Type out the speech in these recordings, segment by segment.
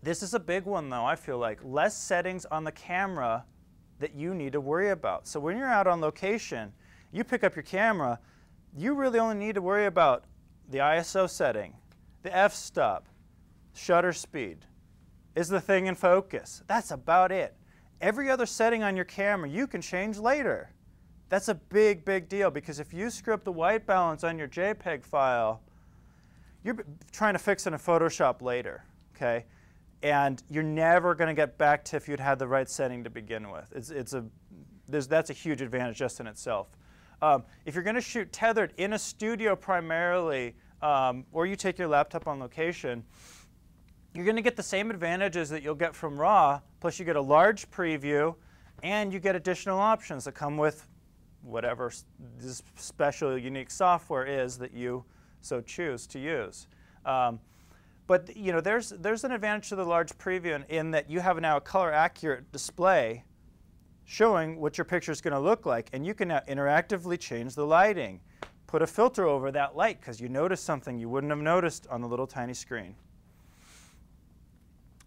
This is a big one, though, I feel like. Less settings on the camera that you need to worry about. So when you're out on location, you pick up your camera, you really only need to worry about the ISO setting, the f-stop, shutter speed. Is the thing in focus? That's about it. Every other setting on your camera you can change later. That's a big, big deal, because if you screw up the white balance on your JPEG file, you're trying to fix it in Photoshop later, okay? And you're never going to get back to if you'd had the right setting to begin with. That's a huge advantage just in itself. If you're going to shoot tethered in a studio primarily, or you take your laptop on location, you're going to get the same advantages that you'll get from RAW, plus you get a large preview, and you get additional options that come with whatever this special, unique software is that you so choose to use. But you know, there's an advantage to the large preview in that you have now a color-accurate display showing what your picture is going to look like, and you can now interactively change the lighting, put a filter over that light because you noticed something you wouldn't have noticed on the little tiny screen.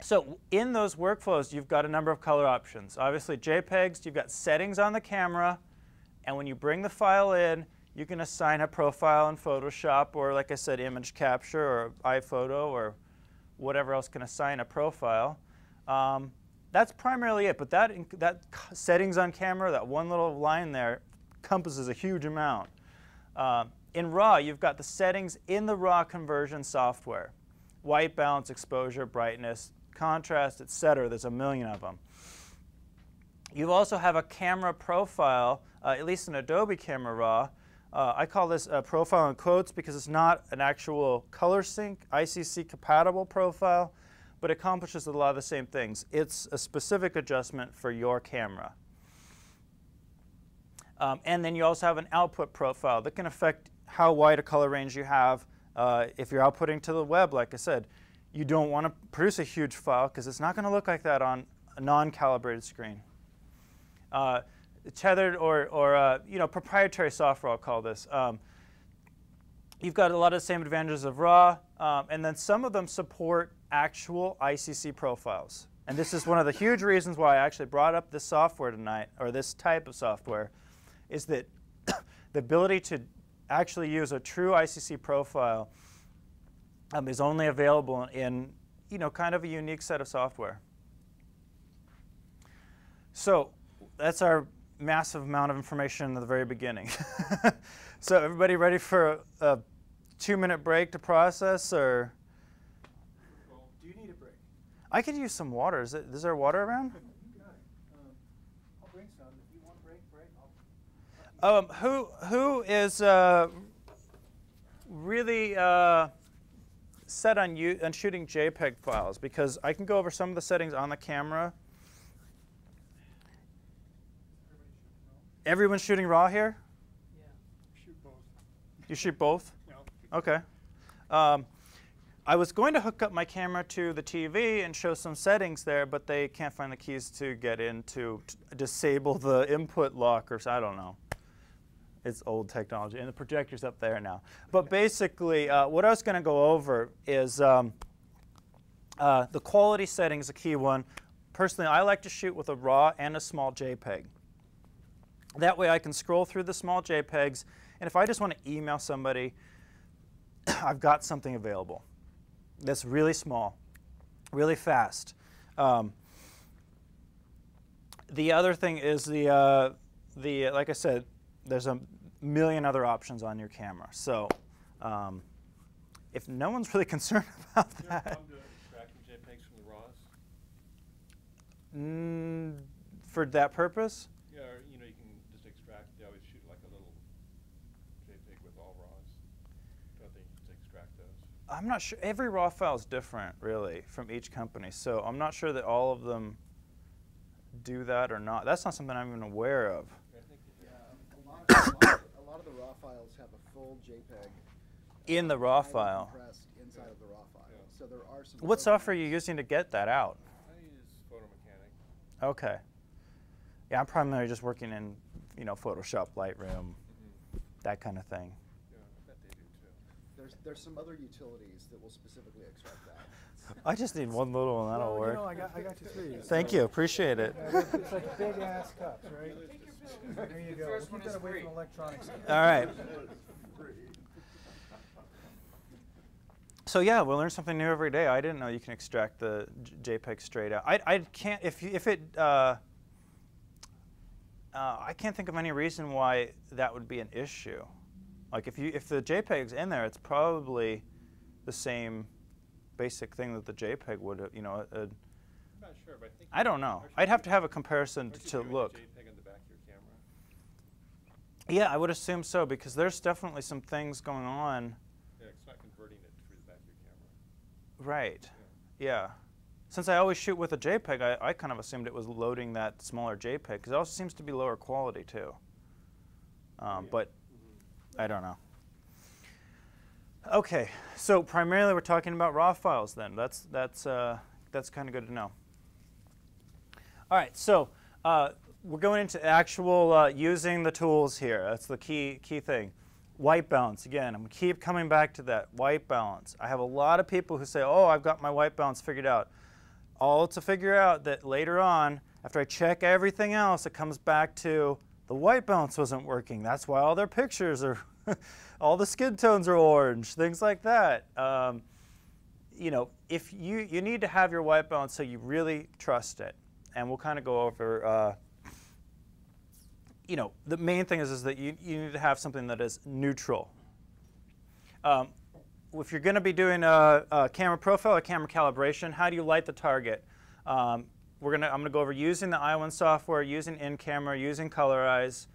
So in those workflows, you've got a number of color options. Obviously, JPEGs, you've got settings on the camera, and when you bring the file in, you can assign a profile in Photoshop, or like I said, image capture, or iPhoto, or whatever else can assign a profile. That's primarily it, but that settings on camera, that one little line there, encompasses a huge amount. In RAW, you've got the settings in the RAW conversion software. White balance, exposure, brightness, contrast, etc. There's a million of them. You also have a camera profile, at least in Adobe Camera Raw. I call this a profile in quotes because it's not an actual color sync, ICC compatible profile, but it accomplishes a lot of the same things. It's a specific adjustment for your camera. And then you also have an output profile that can affect how wide a color range you have. If you're outputting to the web, like I said, you don't want to produce a huge file because it's not going to look like that on a non-calibrated screen. Tethered or you know, proprietary software, I'll call this. You've got a lot of the same advantages of RAW, and then some of them support actual ICC profiles. And this is one of the huge reasons why I actually brought up this software tonight, or this type of software, is that the ability to actually use a true ICC profile is only available in, you know, kind of a unique set of software. So that's our massive amount of information at the very beginning. So everybody ready for a 2-minute break to process, or? Do you need a break? I could use some water. Is there water around? You got it. I'll bring some. If you want a break, Who is really set on shooting JPEG files? Because I can go over some of the settings on the camera. Everyone's shooting RAW here? Yeah. Shoot both. You shoot both? No. Okay. I was going to hook up my camera to the TV and show some settings there, but they can't find the keys to get in to disable the input lockers. I don't know. It's old technology, and the projector's up there now. But basically, what I was going to go over is the quality setting is a key one. Personally, I like to shoot with a RAW and a small JPEG. That way I can scroll through the small JPEGs, and if I just want to email somebody, I've got something available that's really small, really fast. The other thing is like I said, there's a million other options on your camera. So if no one's really concerned about that. Do you ever come to extracting JPEGs from the RAWs? For that purpose? Yeah, or, you know, you can just extract. They always shoot like a little JPEG with all RAWs. Don't they just extract those? I'm not sure. Every RAW file is different, really, from each company. So I'm not sure that all of them do that or not. That's not something I'm even aware of. I think a lot of the RAW files have a full JPEG In the RAW file. compressed inside of the RAW file. Yeah. So there are some. What software are you using to get that out? I use Photo Mechanic. Okay. Yeah, I'm primarily just working in, you know, Photoshop, Lightroom, that kind of thing. Yeah, I bet they do too. There's some other utilities that will specifically extract that. I just need one little one, that'll Well, work. you know, I got you three. Thank you, appreciate it. It's like big ass cups, right? There you go. first We'll one keep that is away free. from electronics. All right. So yeah, we learn something new every day. I didn't know you can extract the JPEG straight out. I can't I can't think of any reason why that would be an issue. Like if the JPEG's in there, it's probably the same basic thing that the JPEG would, you know. I'm not sure, but I think. I don't know. I'd have to have a comparison Aren't you to doing look. a JPEG on the back of your camera? Yeah, I would assume so because there's definitely some things going on. Yeah, it's not converting it through the back of your camera. Right. Yeah. Since I always shoot with a JPEG, I kind of assumed it was loading that smaller JPEG because it also seems to be lower quality too. But I don't know. Okay, so primarily we're talking about RAW files then. That's kind of good to know. All right, so we're going into actual using the tools here. That's the key thing. White balance, again, I'm going to keep coming back to that, white balance. I have a lot of people who say, oh, I've got my white balance figured out. All to figure out that later on, after I check everything else, it comes back to the white balance wasn't working. That's why all their pictures are, all the skin tones are orange, things like that. You know, if you need to have your white balance so you really trust it. And we'll kind of go over, you know, the main thing is that you need to have something that is neutral. If you're going to be doing a camera profile or camera calibration, how do you light the target? I'm going to go over using the i1 software, using in-camera, using Colorize,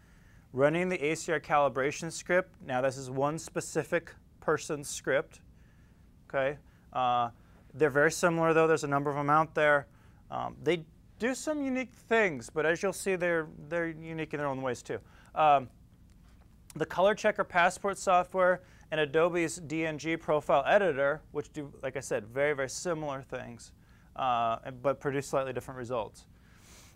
running the ACR calibration script. Now this is one specific person's script. Okay, they're very similar though. There's a number of them out there. They do some unique things, but as you'll see, they're unique in their own ways too. The Color Checker Passport software and Adobe's DNG Profile Editor, which do, like I said, very, very similar things, but produce slightly different results.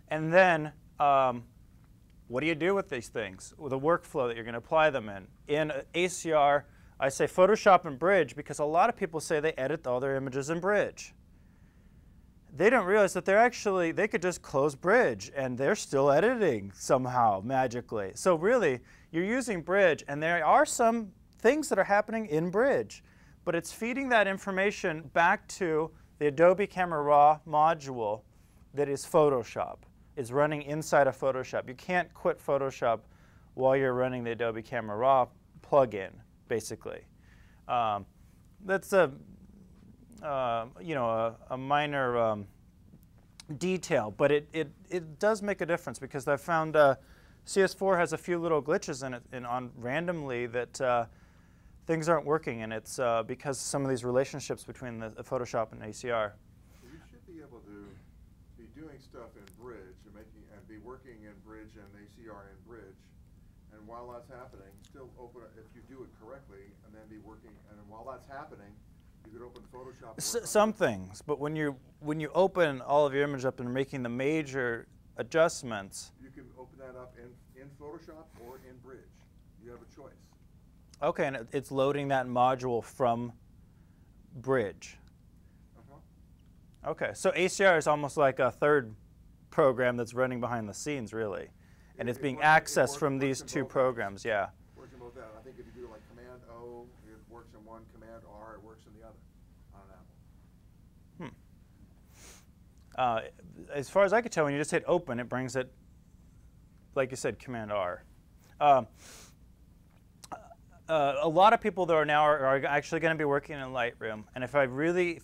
And then, what do you do with these things? With a workflow that you're going to apply them in. In ACR, I say Photoshop and Bridge because a lot of people say they edit all their images in Bridge. They don't realize that they could just close Bridge and they're still editing somehow, magically. So really, you're using Bridge and there are some things that are happening in Bridge, but it's feeding that information back to the Adobe Camera Raw module that is Photoshop. It's running inside of Photoshop. You can't quit Photoshop while you're running the Adobe Camera Raw plugin, basically. That's a you know, a minor detail, but it does make a difference because I found CS4 has a few little glitches in it on randomly that things aren't working, and it's because some of these relationships between the Photoshop and ACR. So you should be able to be doing stuff in Bridge and be working in Bridge and ACR in Bridge, and while that's happening, still open it if you do it correctly, and then be working. And while that's happening, you could open Photoshop. Some things, but when you open all of your image up and making the major adjustments, you can open that up in Photoshop or in Bridge. You have a choice. okay, and it's loading that module from Bridge. Okay, so ACR is almost like a third program that's running behind the scenes, really, and it's being accessed from these two programs. Yeah. Works in both that. I think if you do like Command O, it works in one. Command R, it works in the other on an Apple. As far as I could tell, when you just hit open, it brings it, like you said, Command R. A lot of people, though, now are actually going to be working in Lightroom. And if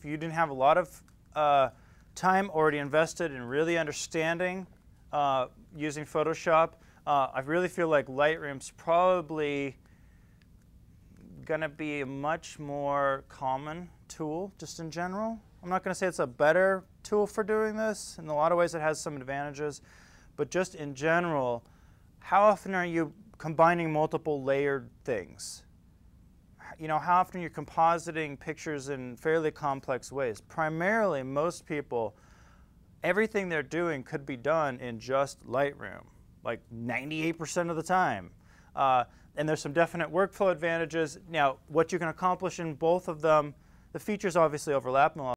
you didn't have a lot of time already invested in really understanding using Photoshop, I really feel like Lightroom's probably going to be a much more common tool, just in general. I'm not going to say it's a better tool for doing this. In a lot of ways, it has some advantages. But just in general, how often are you combining multiple layered things? You know, how often you're compositing pictures in fairly complex ways. Primarily, most people, everything they're doing could be done in just Lightroom, like 98% of the time. And there's some definite workflow advantages. Now, what you can accomplish in both of them, the features obviously overlap in a lot